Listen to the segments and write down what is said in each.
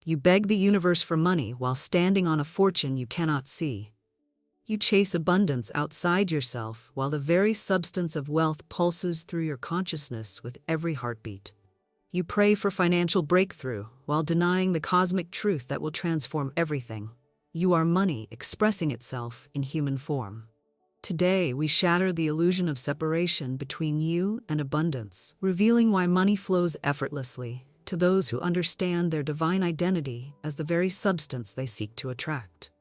You beg the universe for money while standing on a fortune you cannot see. You chase abundance outside yourself while the very substance of wealth pulses through your consciousness with every heartbeat. You pray for financial breakthrough while denying the cosmic truth that will transform everything. You are money expressing itself in human form. Today, we shatter the illusion of separation between you and abundance, revealing why money flows effortlessly to those who understand their divine identity as the very substance they seek to attract.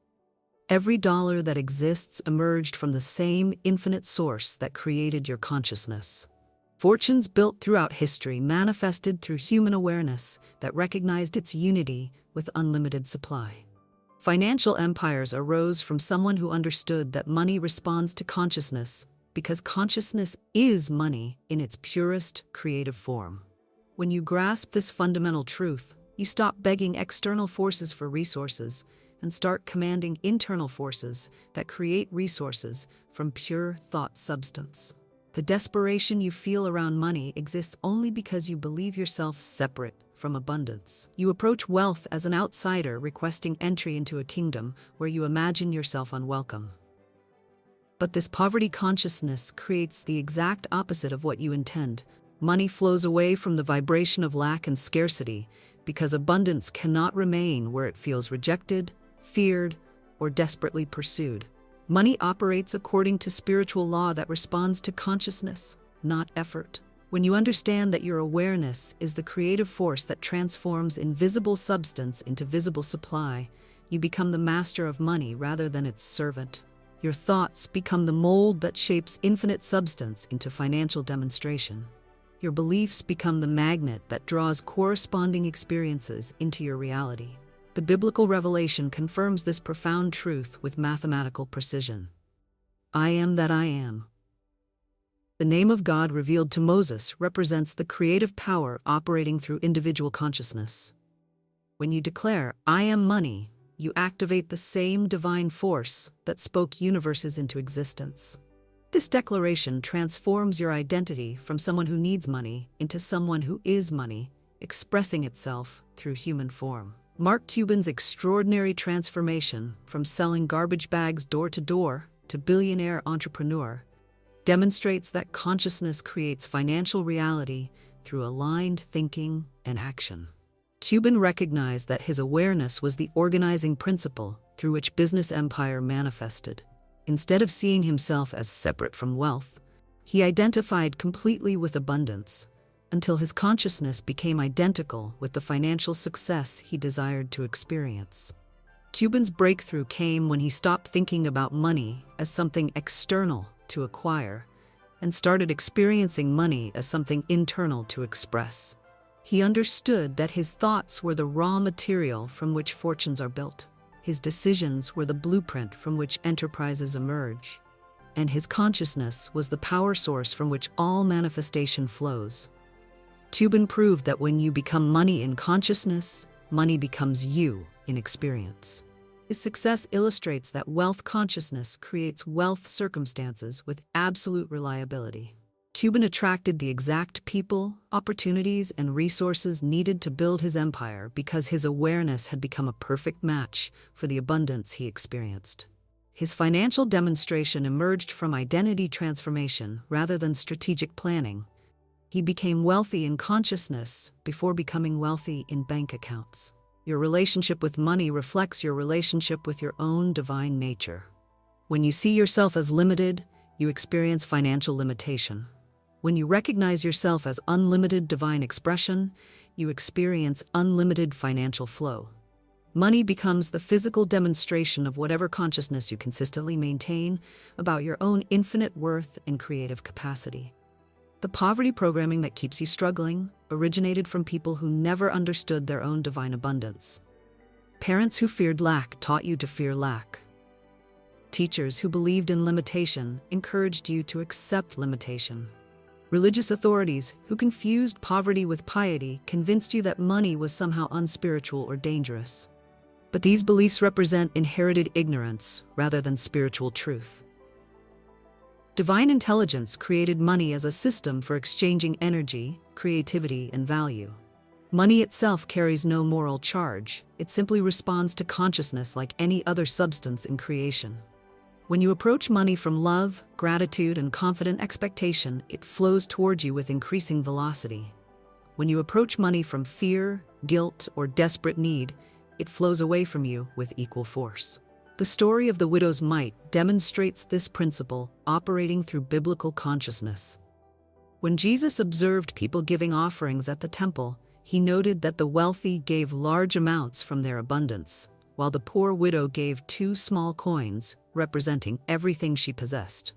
Every dollar that exists emerged from the same infinite source that created your consciousness. Fortunes built throughout history manifested through human awareness that recognized its unity with unlimited supply. Financial empires arose from someone who understood that money responds to consciousness because consciousness is money in its purest creative form. When you grasp this fundamental truth, you stop begging external forces for resources and start commanding internal forces that create resources from pure thought substance. The desperation you feel around money exists only because you believe yourself separate from abundance. You approach wealth as an outsider requesting entry into a kingdom where you imagine yourself unwelcome. But this poverty consciousness creates the exact opposite of what you intend. Money flows away from the vibration of lack and scarcity because abundance cannot remain where it feels rejected, feared, or desperately pursued. Money operates according to spiritual law that responds to consciousness, not effort. When you understand that your awareness is the creative force that transforms invisible substance into visible supply, you become the master of money rather than its servant. Your thoughts become the mold that shapes infinite substance into financial demonstration. Your beliefs become the magnet that draws corresponding experiences into your reality. The biblical revelation confirms this profound truth with mathematical precision. I am that I am. The name of God revealed to Moses represents the creative power operating through individual consciousness. When you declare, I am money, you activate the same divine force that spoke universes into existence. This declaration transforms your identity from someone who needs money into someone who is money, expressing itself through human form. Mark Cuban's extraordinary transformation from selling garbage bags door to door to billionaire entrepreneur demonstrates that consciousness creates financial reality through aligned thinking and action. Cuban recognized that his awareness was the organizing principle through which business empire manifested. Instead of seeing himself as separate from wealth, he identified completely with abundance until his consciousness became identical with the financial success he desired to experience. Cuban's breakthrough came when he stopped thinking about money as something external to acquire and started experiencing money as something internal to express. He understood that his thoughts were the raw material from which fortunes are built. His decisions were the blueprint from which enterprises emerge, and his consciousness was the power source from which all manifestation flows. Cuban proved that when you become money in consciousness, money becomes you in experience. His success illustrates that wealth consciousness creates wealth circumstances with absolute reliability. Cuban attracted the exact people, opportunities, and resources needed to build his empire because his awareness had become a perfect match for the abundance he experienced. His financial demonstration emerged from identity transformation rather than strategic planning. He became wealthy in consciousness before becoming wealthy in bank accounts. Your relationship with money reflects your relationship with your own divine nature. When you see yourself as limited, you experience financial limitation. When you recognize yourself as unlimited divine expression, you experience unlimited financial flow. Money becomes the physical demonstration of whatever consciousness you consistently maintain about your own infinite worth and creative capacity. The poverty programming that keeps you struggling originated from people who never understood their own divine abundance. Parents who feared lack taught you to fear lack. Teachers who believed in limitation encouraged you to accept limitation. Religious authorities who confused poverty with piety convinced you that money was somehow unspiritual or dangerous. But these beliefs represent inherited ignorance rather than spiritual truth. Divine intelligence created money as a system for exchanging energy, creativity, and value. Money itself carries no moral charge. It simply responds to consciousness like any other substance in creation. When you approach money from love, gratitude, and confident expectation, it flows toward you with increasing velocity. When you approach money from fear, guilt, or desperate need, it flows away from you with equal force. The story of the widow's mite demonstrates this principle operating through biblical consciousness. When Jesus observed people giving offerings at the temple, he noted that the wealthy gave large amounts from their abundance, while the poor widow gave 2 small coins, representing everything she possessed.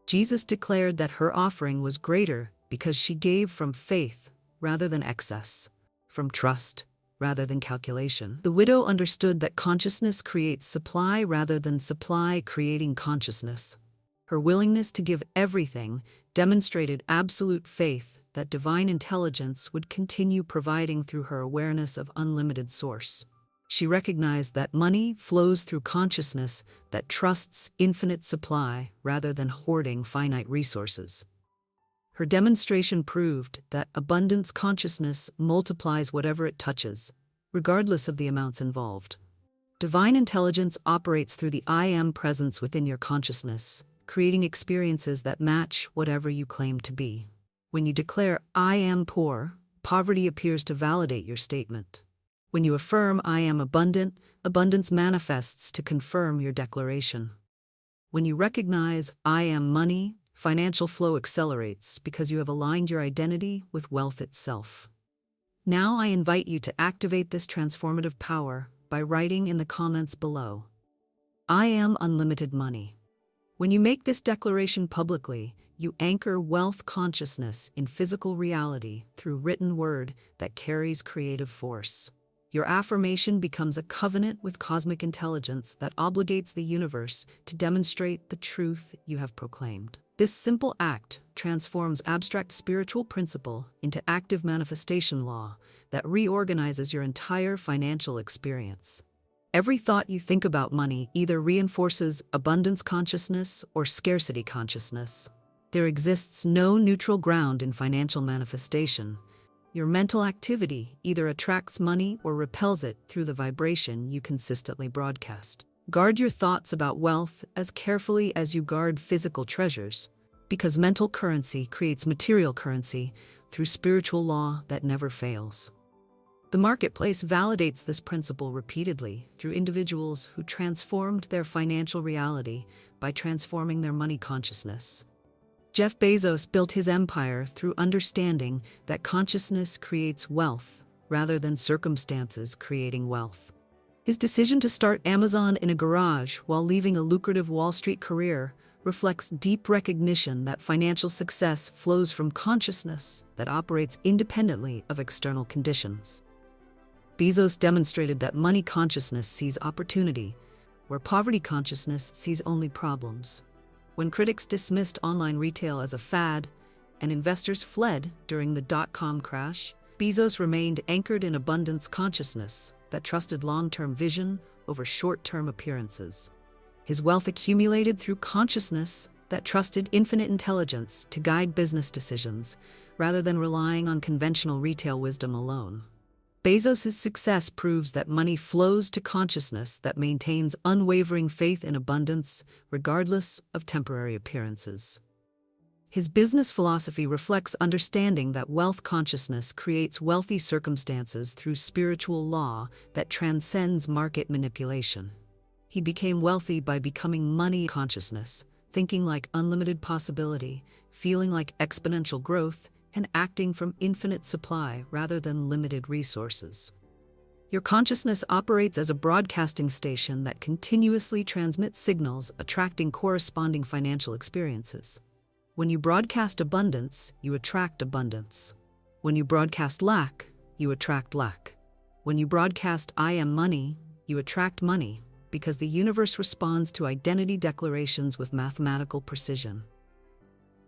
Jesus declared that her offering was greater because she gave from faith rather than excess, from trust rather than calculation. The widow understood that consciousness creates supply rather than supply creating consciousness. Her willingness to give everything demonstrated absolute faith that divine intelligence would continue providing through her awareness of unlimited source. She recognized that money flows through consciousness that trusts infinite supply rather than hoarding finite resources. Her demonstration proved that abundance consciousness multiplies whatever it touches, regardless of the amounts involved. Divine intelligence operates through the I Am presence within your consciousness, creating experiences that match whatever you claim to be. When you declare, I am poor, poverty appears to validate your statement. When you affirm, I am abundant, abundance manifests to confirm your declaration. When you recognize, I am money, financial flow accelerates because you have aligned your identity with wealth itself. Now I invite you to activate this transformative power by writing in the comments below. I am unlimited money. When you make this declaration publicly, you anchor wealth consciousness in physical reality through written word that carries creative force. Your affirmation becomes a covenant with cosmic intelligence that obligates the universe to demonstrate the truth you have proclaimed. This simple act transforms abstract spiritual principle into active manifestation law that reorganizes your entire financial experience. Every thought you think about money either reinforces abundance consciousness or scarcity consciousness. There exists no neutral ground in financial manifestation. Your mental activity either attracts money or repels it through the vibration you consistently broadcast. Guard your thoughts about wealth as carefully as you guard physical treasures, because mental currency creates material currency through spiritual law that never fails. The marketplace validates this principle repeatedly through individuals who transformed their financial reality by transforming their money consciousness. Jeff Bezos built his empire through understanding that consciousness creates wealth rather than circumstances creating wealth. His decision to start Amazon in a garage while leaving a lucrative Wall Street career reflects deep recognition that financial success flows from consciousness that operates independently of external conditions. Bezos demonstrated that money consciousness sees opportunity, where poverty consciousness sees only problems. When critics dismissed online retail as a fad and investors fled during the dot-com crash, Bezos remained anchored in abundance consciousness that trusted long-term vision over short-term appearances. His wealth accumulated through consciousness that trusted infinite intelligence to guide business decisions rather than relying on conventional retail wisdom alone. Bezos' success proves that money flows to consciousness that maintains unwavering faith in abundance, regardless of temporary appearances. His business philosophy reflects understanding that wealth consciousness creates wealthy circumstances through spiritual law that transcends market manipulation. He became wealthy by becoming money consciousness, thinking like unlimited possibility, feeling like exponential growth, and acting from infinite supply rather than limited resources. Your consciousness operates as a broadcasting station that continuously transmits signals, attracting corresponding financial experiences. When you broadcast abundance, you attract abundance. When you broadcast lack, you attract lack. When you broadcast I am money, you attract money, because the universe responds to identity declarations with mathematical precision.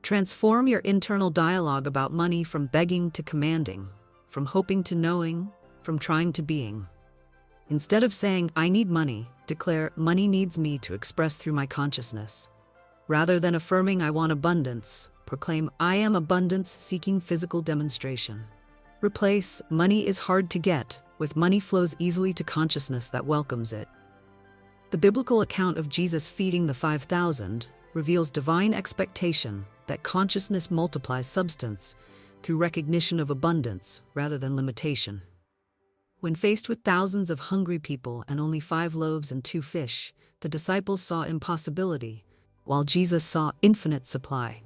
Transform your internal dialogue about money from begging to commanding, from hoping to knowing, from trying to being. Instead of saying, I need money, declare, money needs me to express through my consciousness. Rather than affirming, I want abundance, proclaim, I am abundance seeking physical demonstration. Replace "money is hard to get" with "money flows easily to consciousness that welcomes it." The biblical account of Jesus feeding the 5,000 reveals divine expectation that consciousness multiplies substance through recognition of abundance rather than limitation. When faced with thousands of hungry people and only 5 loaves and 2 fish, the disciples saw impossibility, while Jesus saw infinite supply.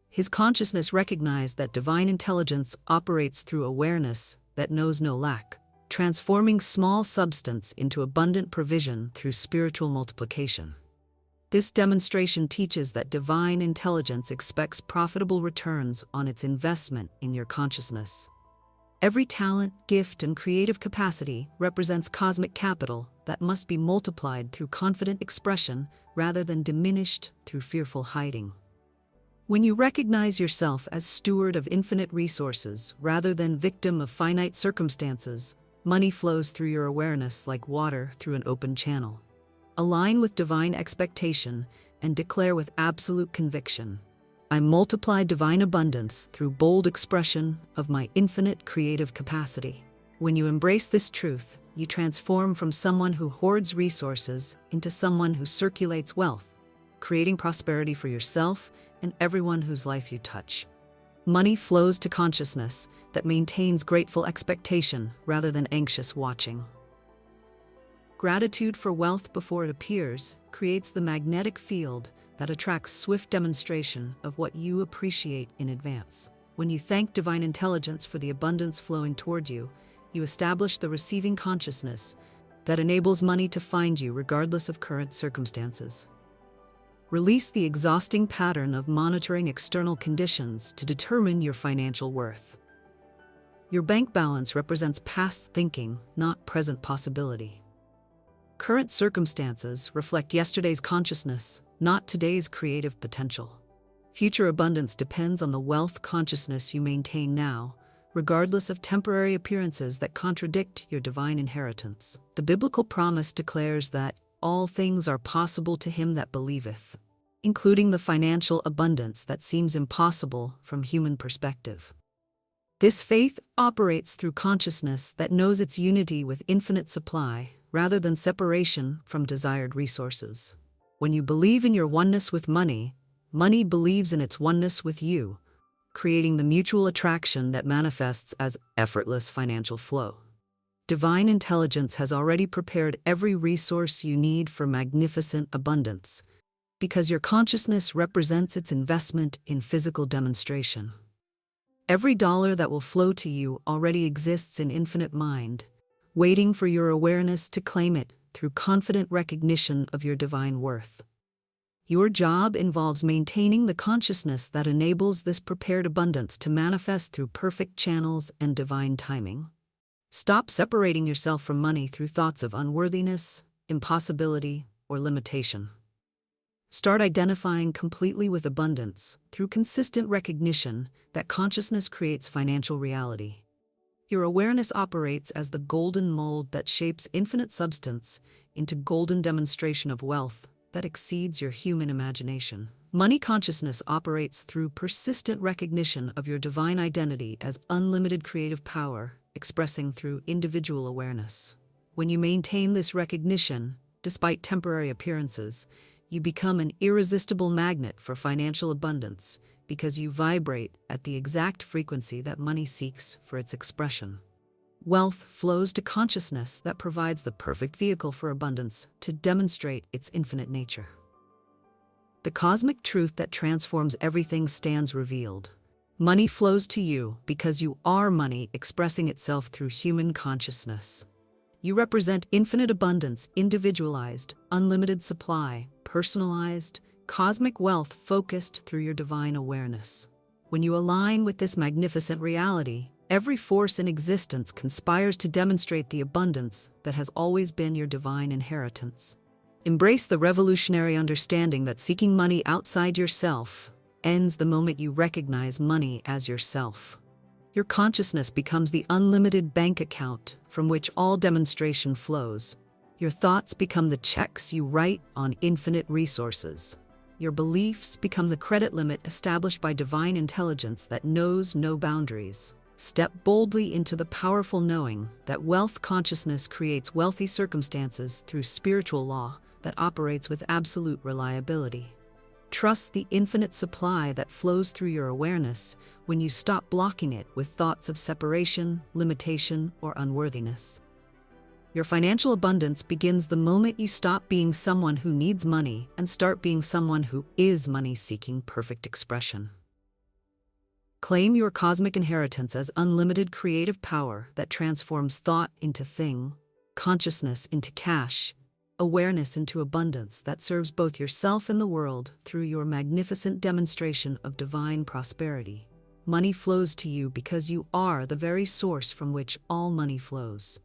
His consciousness recognized that divine intelligence operates through awareness that knows no lack, transforming small substance into abundant provision through spiritual multiplication. This demonstration teaches that divine intelligence expects profitable returns on its investment in your consciousness. Every talent, gift, and creative capacity represents cosmic capital that must be multiplied through confident expression rather than diminished through fearful hiding. When you recognize yourself as steward of infinite resources rather than victim of finite circumstances, money flows through your awareness like water through an open channel. Align with divine expectation and declare with absolute conviction, "I multiply divine abundance through bold expression of my infinite creative capacity." When you embrace this truth, you transform from someone who hoards resources into someone who circulates wealth, creating prosperity for yourself and everyone whose life you touch. Money flows to consciousness that maintains grateful expectation rather than anxious watching. Gratitude for wealth before it appears creates the magnetic field that attracts swift demonstration of what you appreciate in advance. When you thank divine intelligence for the abundance flowing toward you, you establish the receiving consciousness that enables money to find you regardless of current circumstances. Release the exhausting pattern of monitoring external conditions to determine your financial worth. Your bank balance represents past thinking, not present possibility. Current circumstances reflect yesterday's consciousness, not today's creative potential. Future abundance depends on the wealth consciousness you maintain now, regardless of temporary appearances that contradict your divine inheritance. The biblical promise declares that all things are possible to him that believeth, including the financial abundance that seems impossible from human perspective. This faith operates through consciousness that knows its unity with infinite supply rather than separation from desired resources. When you believe in your oneness with money, money believes in its oneness with you, creating the mutual attraction that manifests as effortless financial flow. Divine intelligence has already prepared every resource you need for magnificent abundance, because your consciousness represents its investment in physical demonstration. Every dollar that will flow to you already exists in infinite mind, waiting for your awareness to claim it through confident recognition of your divine worth. Your job involves maintaining the consciousness that enables this prepared abundance to manifest through perfect channels and divine timing. Stop separating yourself from money through thoughts of unworthiness, impossibility, or limitation. Start identifying completely with abundance through consistent recognition that consciousness creates financial reality. Your awareness operates as the golden mold that shapes infinite substance into golden demonstration of wealth that exceeds your human imagination. Money consciousness operates through persistent recognition of your divine identity as unlimited creative power, expressing through individual awareness. When you maintain this recognition, despite temporary appearances, you become an irresistible magnet for financial abundance because you vibrate at the exact frequency that money seeks for its expression. Wealth flows to consciousness that provides the perfect vehicle for abundance to demonstrate its infinite nature. The cosmic truth that transforms everything stands revealed. Money flows to you because you are money expressing itself through human consciousness. You represent infinite abundance, individualized, unlimited supply, personalized, cosmic wealth focused through your divine awareness. When you align with this magnificent reality, every force in existence conspires to demonstrate the abundance that has always been your divine inheritance. Embrace the revolutionary understanding that seeking money outside yourself ends the moment you recognize money as yourself. Your consciousness becomes the unlimited bank account from which all demonstration flows. Your thoughts become the checks you write on infinite resources. Your beliefs become the credit limit established by divine intelligence that knows no boundaries. Step boldly into the powerful knowing that wealth consciousness creates wealthy circumstances through spiritual law that operates with absolute reliability. Trust the infinite supply that flows through your awareness when you stop blocking it with thoughts of separation, limitation, or unworthiness. Your financial abundance begins the moment you stop being someone who needs money and start being someone who is money seeking perfect expression. Claim your cosmic inheritance as unlimited creative power that transforms thought into thing, consciousness into cash, awareness into abundance that serves both yourself and the world through your magnificent demonstration of divine prosperity. Money flows to you because you are the very source from which all money flows.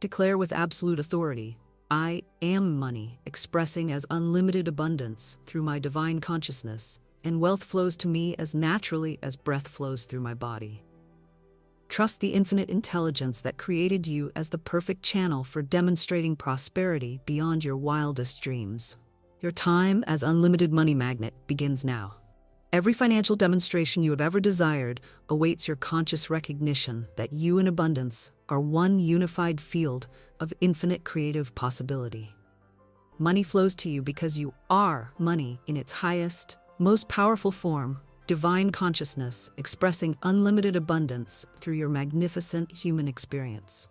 Declare with absolute authority, I am money, expressing as unlimited abundance through my divine consciousness, and wealth flows to me as naturally as breath flows through my body. Trust the infinite intelligence that created you as the perfect channel for demonstrating prosperity beyond your wildest dreams. Your time as unlimited money magnet begins now. Every financial demonstration you have ever desired awaits your conscious recognition that you in abundance are one unified field of infinite creative possibility. Money flows to you because you are money in its highest, most powerful form, divine consciousness expressing unlimited abundance through your magnificent human experience.